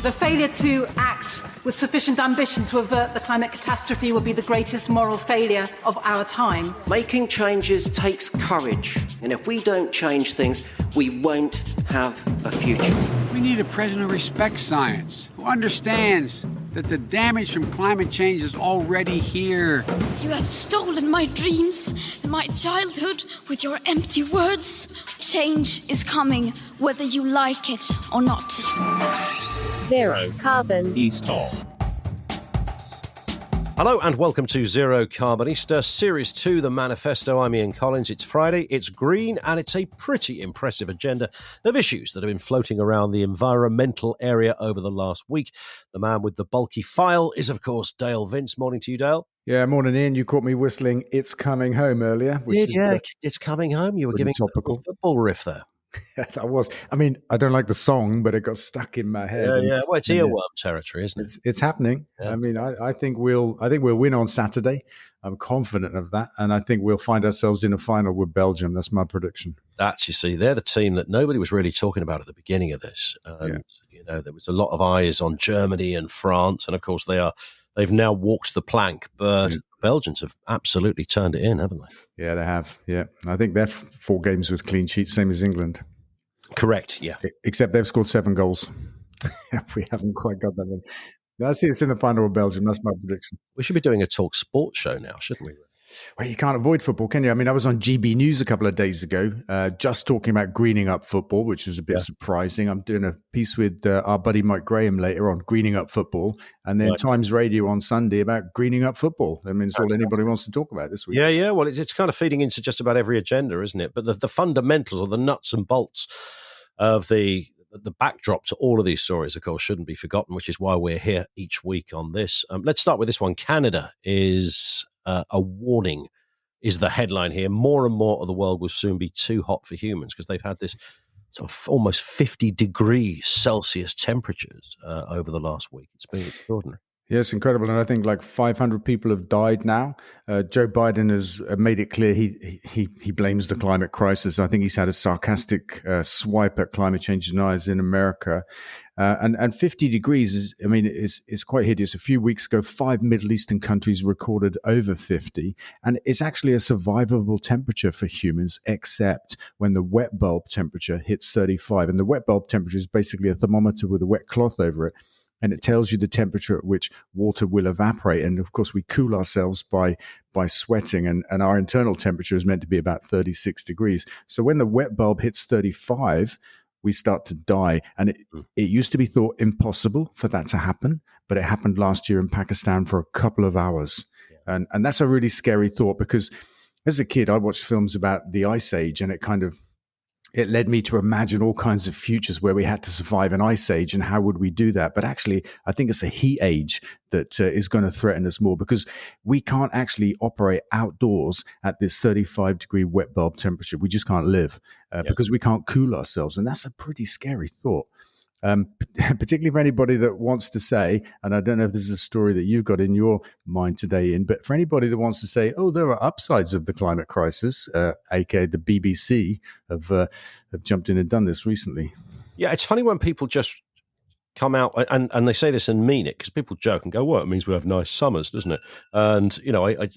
The failure to act with sufficient ambition to avert the climate catastrophe will be the greatest moral failure of our time. Making changes takes courage, and if we don't change things, we won't have a future. We need a president who respects science, who understands that the damage from climate change is already here. You have stolen my dreams and my childhood with your empty words. Change is coming, whether you like it or not. Zero Carbon Easter. Hello and welcome to Zero Carbon Easter, Series 2, The Manifesto. I'm Ian Collins. It's Friday, it's green, and it's a pretty impressive agenda of issues that have been floating around the environmental area over the last week. The man with the bulky file is, of course, Dale Vince. Morning to you, Dale. Yeah, morning, Ian. You caught me whistling It's Coming Home earlier. It's coming home. You were giving topical a football riff there. I was. I mean, I don't like the song, but it got stuck in my head. Yeah. Well, it's earworm territory, isn't it? It's happening. Yeah. I mean, I think we'll win on Saturday. I'm confident of that, and I think we'll find ourselves in a final with Belgium. That's my prediction. You see, they're the team that nobody was really talking about at the beginning of this. And, there was a lot of eyes on Germany and France, and of course they've now walked the plank, but Belgians have absolutely turned it in, haven't they? Yeah, they have. Yeah, I think they're 4 games with clean sheets, same as England. Correct, yeah. Except they've scored 7 goals. We haven't quite got that one. I see it's in the final with Belgium. That's my prediction. We should be doing a talk sports show now, shouldn't we? Well, you can't avoid football, can you? I mean, I was on GB News a couple of days ago, just talking about greening up football, which was a bit surprising. I'm doing a piece with our buddy Mike Graham later on greening up football, and then Times Radio on Sunday about greening up football. I mean, it's all anybody wants to talk about this week. Yeah. Well, it's kind of feeding into just about every agenda, isn't it? But the fundamentals or the nuts and bolts of the backdrop to all of these stories, of course, shouldn't be forgotten, which is why we're here each week on this. Let's start with this one. Canada is a warning, is the headline here. More and more of the world will soon be too hot for humans because they've had this sort of almost 50 degrees Celsius temperatures over the last week. It's been extraordinary. Yes, incredible. And I think like 500 people have died now. Joe Biden has made it clear he blames the climate crisis. I think he's had a sarcastic swipe at climate change deniers in America. And 50 degrees is quite hideous. A few weeks ago, 5 Middle Eastern countries recorded over 50. And it's actually a survivable temperature for humans, except when the wet bulb temperature hits 35. And the wet bulb temperature is basically a thermometer with a wet cloth over it. And it tells you the temperature at which water will evaporate. And of course, we cool ourselves by sweating, and our internal temperature is meant to be about 36 degrees. So when the wet bulb hits 35, we start to die. And it used to be thought impossible for that to happen, but it happened last year in Pakistan for a couple of hours. Yeah. And that's a really scary thought, because as a kid, I watched films about the Ice Age, and it led me to imagine all kinds of futures where we had to survive an ice age, and how would we do that? But actually, I think it's a heat age that is going to threaten us more, because we can't actually operate outdoors at this 35-degree wet bulb temperature. We just can't live because we can't cool ourselves. And that's a pretty scary thought. Particularly for anybody that wants to say, and I don't know if this is a story that you've got in your mind today, Ian, but for anybody that wants to say, oh, there are upsides of the climate crisis, aka the BBC have jumped in and done this recently. Yeah, it's funny when people just come out and they say this and mean it, because people joke and go, well, it means we have nice summers, doesn't it? And,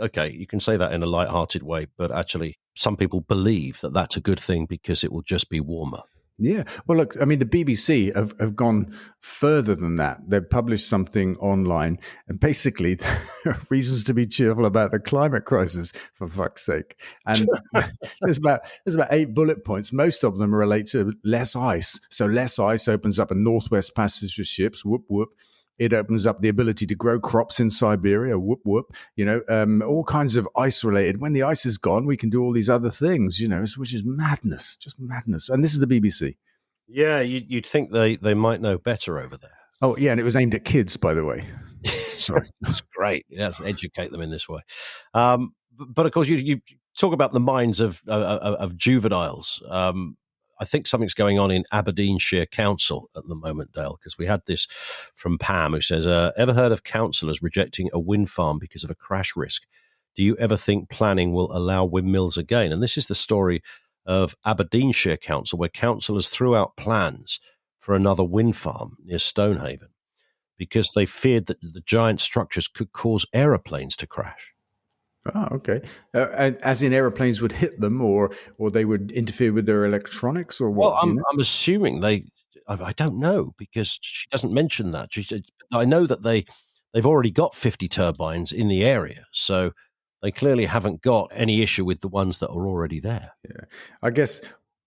okay, you can say that in a lighthearted way, but actually some people believe that that's a good thing because it will just be warmer. Yeah. Well, look, I mean, the BBC have gone further than that. They've published something online, and basically there are reasons to be cheerful about the climate crisis, for fuck's sake. And there's about 8 bullet points. Most of them relate to less ice. So less ice opens up a northwest passage for ships. Whoop, whoop. It opens up the ability to grow crops in Siberia, whoop, whoop, all kinds of ice related. When the ice is gone, we can do all these other things, which is madness, just madness. And this is the BBC. Yeah, you'd think they might know better over there. Oh, yeah, and it was aimed at kids, by the way. Sorry, that's great. Yes, educate them in this way. But of course, you talk about the minds of juveniles. I think something's going on in Aberdeenshire Council at the moment, Dale, because we had this from Pam, who says, ever heard of councillors rejecting a wind farm because of a crash risk? Do you ever think planning will allow windmills again? And this is the story of Aberdeenshire Council, where councillors threw out plans for another wind farm near Stonehaven because they feared that the giant structures could cause aeroplanes to crash. Oh, okay. And as in aeroplanes would hit them, or they would interfere with their electronics, or what? Well, I'm assuming I don't know because she doesn't mention that. She said, I know that they've already got 50 turbines in the area, so they clearly haven't got any issue with the ones that are already there. Yeah, I guess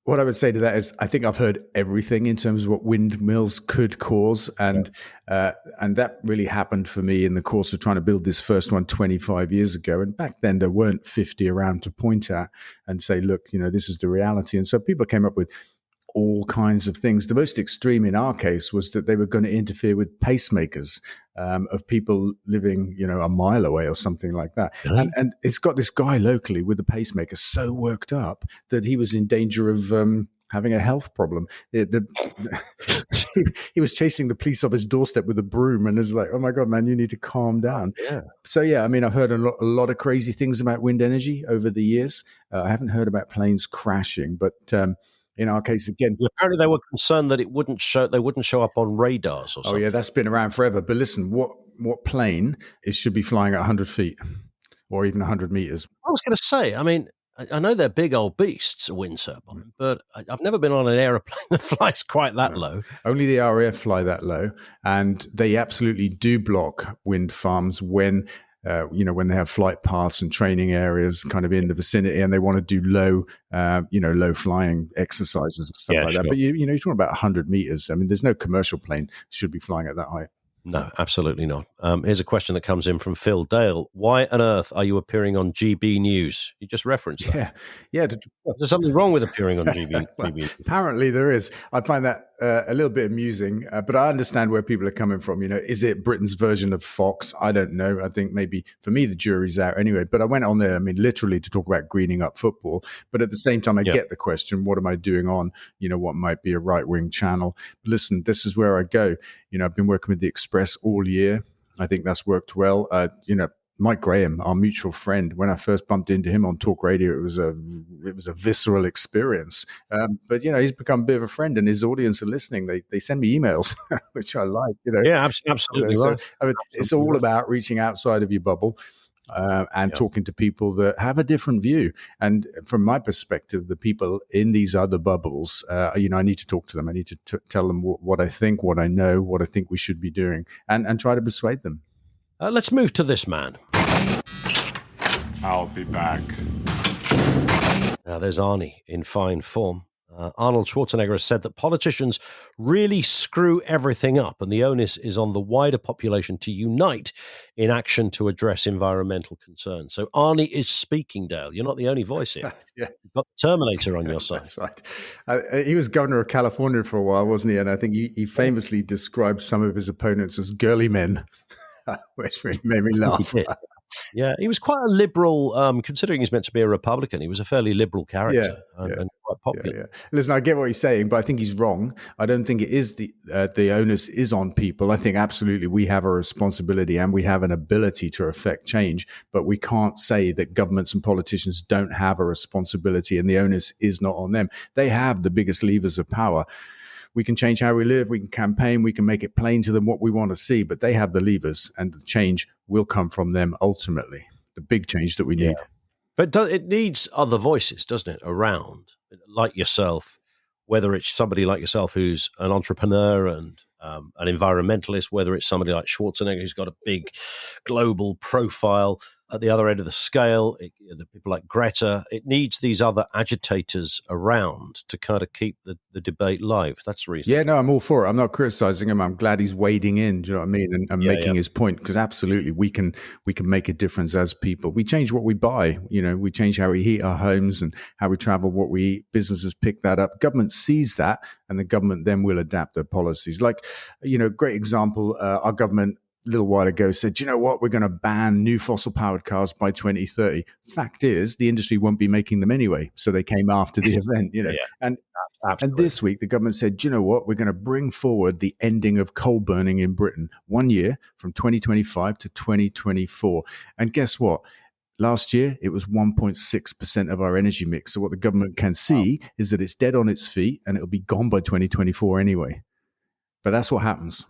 what I would say to that is I think I've heard everything in terms of what windmills could cause, and that really happened for me in the course of trying to build this first one 25 years ago. And back then there weren't 50 around to point at and say, look, this is the reality. And so people came up with all kinds of things. The most extreme in our case was that they were going to interfere with pacemakers of people living, a mile away or something like that. Really? And it's got this guy locally with the pacemaker so worked up that he was in danger of having a health problem. He was chasing the police off his doorstep with a broom, and it's like, oh my God, man, you need to calm down. Yeah. So yeah, I mean, I've heard a lot of crazy things about wind energy over the years. I haven't heard about planes crashing, but in our case, again, apparently they were concerned that they wouldn't show up on radars or something. Oh yeah, that's been around forever. But listen, what plane should be flying at 100 feet or even 100 meters? I was going to say, I mean, I know they're big old beasts, a wind turbine, but I've never been on an aeroplane that flies quite that low. Only the RAF fly that low, and they absolutely do block wind farms when when they have flight paths and training areas kind of in the vicinity, and they want to do low flying exercises and stuff like that. But you're talking about 100 meters. I mean, there's no commercial plane should be flying at that height. No, absolutely not. Here's a question that comes in from Phil Dale. Why on earth are you appearing on GB News? You just referenced that. Yeah. There's something wrong with appearing on GB. Well, GB. Apparently there is. I find that a little bit amusing, but I understand where people are coming from. Is it Britain's version of Fox? I don't know. I think maybe for me the jury's out anyway. But I went on there, I mean, literally to talk about greening up football. But at the same time, I get the question: what am I doing on what might be a right wing channel? But listen, this is where I go. I've been working with the Express all year. I think that's worked well. Mike Graham, our mutual friend, when I first bumped into him on talk radio, it was a visceral experience. But he's become a bit of a friend, and his audience are listening. They send me emails, which I like. Yeah, absolutely right. So, it's all about reaching outside of your bubble. And talking to people that have a different view. And from my perspective, the people in these other bubbles, I need to talk to them. I need to tell them what I think, what I know, what I think we should be doing, and try to persuade them. Let's move to this man. I'll be back. Now, there's Arnie in fine form. Arnold Schwarzenegger has said that politicians really screw everything up, and the onus is on the wider population to unite in action to address environmental concerns. So Arnie is speaking, Dale. You're not the only voice here. Yeah. You've got the Terminator on your side. That's right. He was governor of California for a while, wasn't he? And I think he famously described some of his opponents as girly men, which really made me laugh. Yeah, he was quite a liberal, considering he's meant to be a Republican. He was a fairly liberal character and quite popular. Yeah. Listen, I get what he's saying, but I think he's wrong. I don't think it is the onus is on people. I think absolutely we have a responsibility and we have an ability to affect change, but we can't say that governments and politicians don't have a responsibility and the onus is not on them. They have the biggest levers of power. We can change how we live, we can campaign, we can make it plain to them what we want to see, but they have the levers and the change will come from them ultimately, the big change that we need. Yeah. But it needs other voices, doesn't it, around, like yourself, whether it's somebody like yourself who's an entrepreneur and an environmentalist, whether it's somebody like Schwarzenegger who's got a big global profile. At the other end of the scale, the people like Greta, it needs these other agitators around to kind of keep the debate live. That's the reason. Yeah, no, I'm all for it. I'm not criticizing him. I'm glad he's wading in, do you know what I mean? And making his point, because absolutely we can make a difference as people. We change what we buy, we change how we heat our homes and how we travel, what we eat. Businesses pick that up. Government sees that, and the government then will adapt their policies. Like, great example, our government a little while ago said, you know what, we're going to ban new fossil-powered cars by 2030. Fact is, the industry won't be making them anyway. So they came after the event, And this week, the government said, you know what, we're going to bring forward the ending of coal burning in Britain 1 year from 2025 to 2024. And guess what? Last year, it was 1.6% of our energy mix. So what the government can see is that it's dead on its feet and it'll be gone by 2024 anyway. But that's what happens.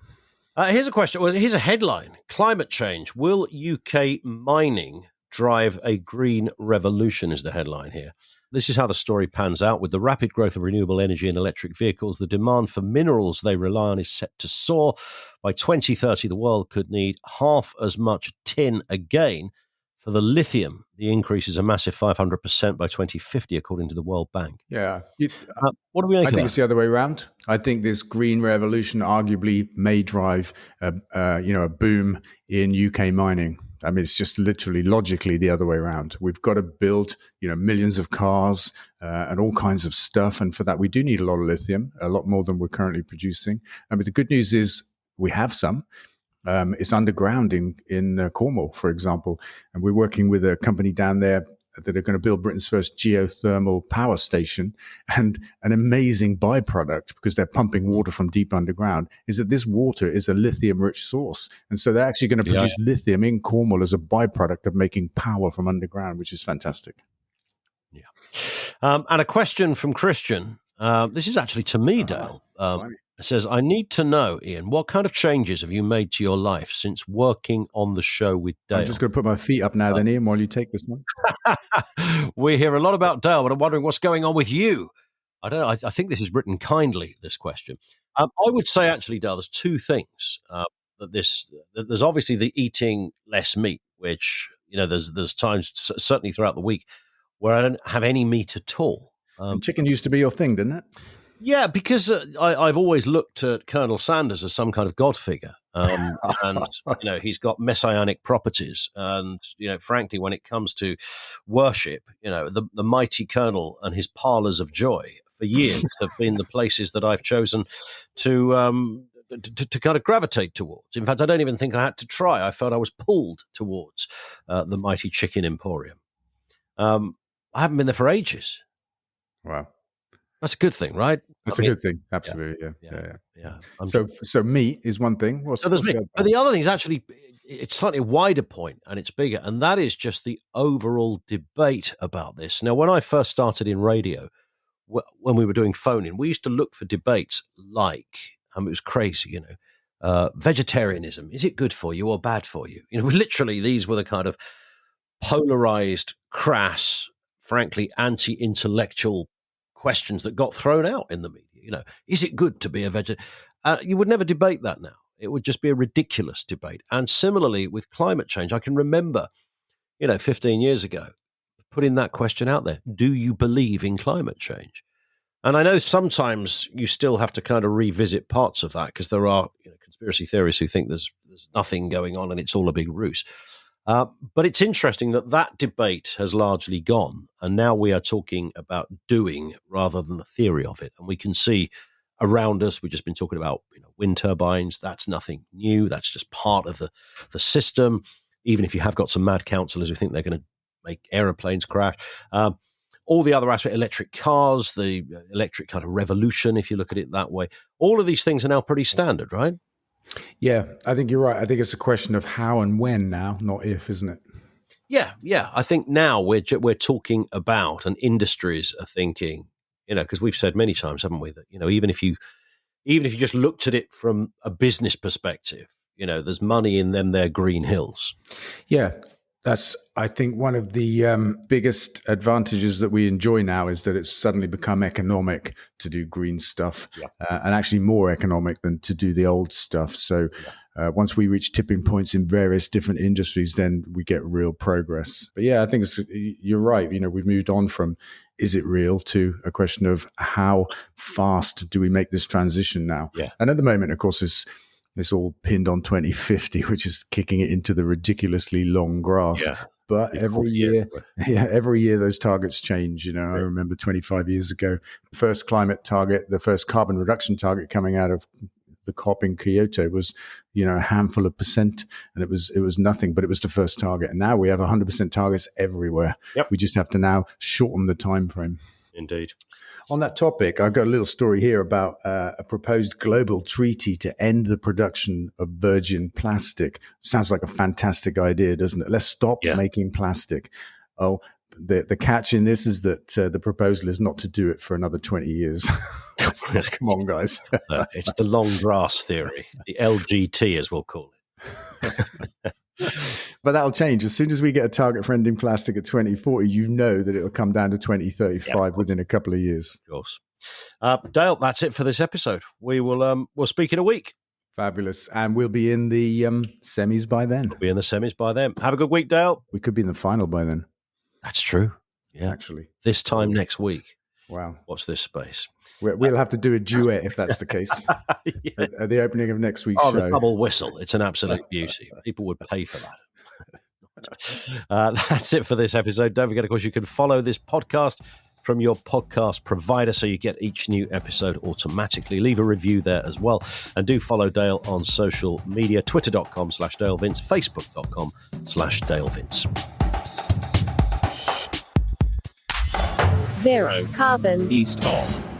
Here's a question. Well, here's a headline. Climate change. Will UK mining drive a green revolution is the headline here. This is how the story pans out. With the rapid growth of renewable energy and electric vehicles, the demand for minerals they rely on is set to soar. By 2030, the world could need half as much tin again. For the lithium, the increase is a massive 500% by 2050, according to the World Bank. Yeah. What do we make I of think that? it's the other way around. I think this green revolution arguably may drive a boom in UK mining. I mean, it's just literally logically the other way around. We've got to build, millions of cars and all kinds of stuff. And for that, we do need a lot of lithium, a lot more than we're currently producing. I mean, the good news is we have some. It's underground in Cornwall, for example. And we're working with a company down there that are going to build Britain's first geothermal power station. And an amazing byproduct, because they're pumping water from deep underground, is that this water is a lithium-rich source. And so they're actually going to produce lithium in Cornwall as a byproduct of making power from underground, which is fantastic. Yeah. And a question from Christian. This is actually to me, Dale. It says, I need to know, Ian, what kind of changes have you made to your life since working on the show with Dale? I'm just going to put my feet up now then, Ian, while you take this one. We hear a lot about Dale, but I'm wondering what's going on with you. I don't know. I think this is written kindly, this question. I would say, actually, Dale, there's two things. There's obviously the eating less meat, which, there's times, certainly throughout the week, where I don't have any meat at all. Chicken used to be your thing, didn't it? Yeah, because I've always looked at Colonel Sanders as some kind of god figure, and he's got messianic properties. And frankly, when it comes to worship, the mighty Colonel and his parlors of joy for years have been the places that I've chosen to kind of gravitate towards. In fact, I don't even think I had to try. I felt I was pulled towards the mighty Chicken Emporium. I haven't been there for ages. Wow. That's a good thing, right? That's a good thing. Absolutely. Yeah. So meat is one thing. But the other thing is actually, it's slightly a wider point and it's bigger. And that is just the overall debate about this. Now, when I first started in radio, when we were doing phone-in, we used to look for debates like, it was crazy, vegetarianism. Is it good for you or bad for you? Literally, these were the kind of polarized, crass, frankly, anti-intellectual questions that got thrown out in the media. Is it good to be a vegetarian? You would never debate that now. It would just be a ridiculous debate. And similarly with climate change, I can remember, 15 years ago, putting that question out there. Do you believe in climate change? And I know sometimes you still have to kind of revisit parts of that because there are conspiracy theorists who think there's nothing going on and it's all a big ruse. But it's interesting that debate has largely gone, and now we are talking about doing rather than the theory of it. And we can see around us, we've just been talking about wind turbines. That's nothing new. That's just part of the system. Even if you have got some mad councillors who think they're going to make aeroplanes crash. All the other aspects, electric cars, the electric kind of revolution, if you look at it that way. All of these things are now pretty standard, right? Yeah, I think you're right. I think it's a question of how and when now, not if, isn't it? Yeah. I think now we're talking about, and industries are thinking, because we've said many times, haven't we, that even if you just looked at it from a business perspective, there's money in them there green hills. Yeah. That's, I think, one of the biggest advantages that we enjoy now is that it's suddenly become economic to do green stuff, and actually more economic than to do the old stuff. So once we reach tipping points in various different industries, then we get real progress. But yeah, I think you're right. We've moved on from is it real to a question of how fast do we make this transition now? Yeah. And at the moment, of course, it's all pinned on 2050, which is kicking it into the ridiculously long grass. Yeah. But every year those targets change. I remember 25 years ago, the first climate target, the first carbon reduction target coming out of the COP in Kyoto was, a handful of percent, and it was nothing, but it was the first target. And now we have 100% targets everywhere. Yep. We just have to now shorten the time frame. Indeed. On that topic, I've got a little story here about a proposed global treaty to end the production of virgin plastic. Sounds like a fantastic idea, doesn't it? Let's stop making plastic. Oh, The catch in this is that the proposal is not to do it for another 20 years. Come on, guys. It's the long grass theory, the LGT, as we'll call it. But that'll change. As soon as we get a target for ending plastic at 2040, you know that it'll come down to 2035 within a couple of years. Of course. Dale, that's it for this episode. We'll speak in a week. Fabulous. And we'll be in the semis by then. We'll be in the semis by then. Have a good week, Dale. We could be in the final by then. That's true. Yeah. Actually. This time next week. Wow. Watch this space. We'll have to do a duet if that's the case. At the opening of next week's show. The double whistle. It's an absolute beauty. People would pay for that. That's it for this episode. Don't forget, of course, you can follow this podcast from your podcast provider so you get each new episode automatically. Leave a review there as well. And do follow Dale on social media, twitter.com/DaleVince, facebook.com/DaleVince. Zero carbon. East of.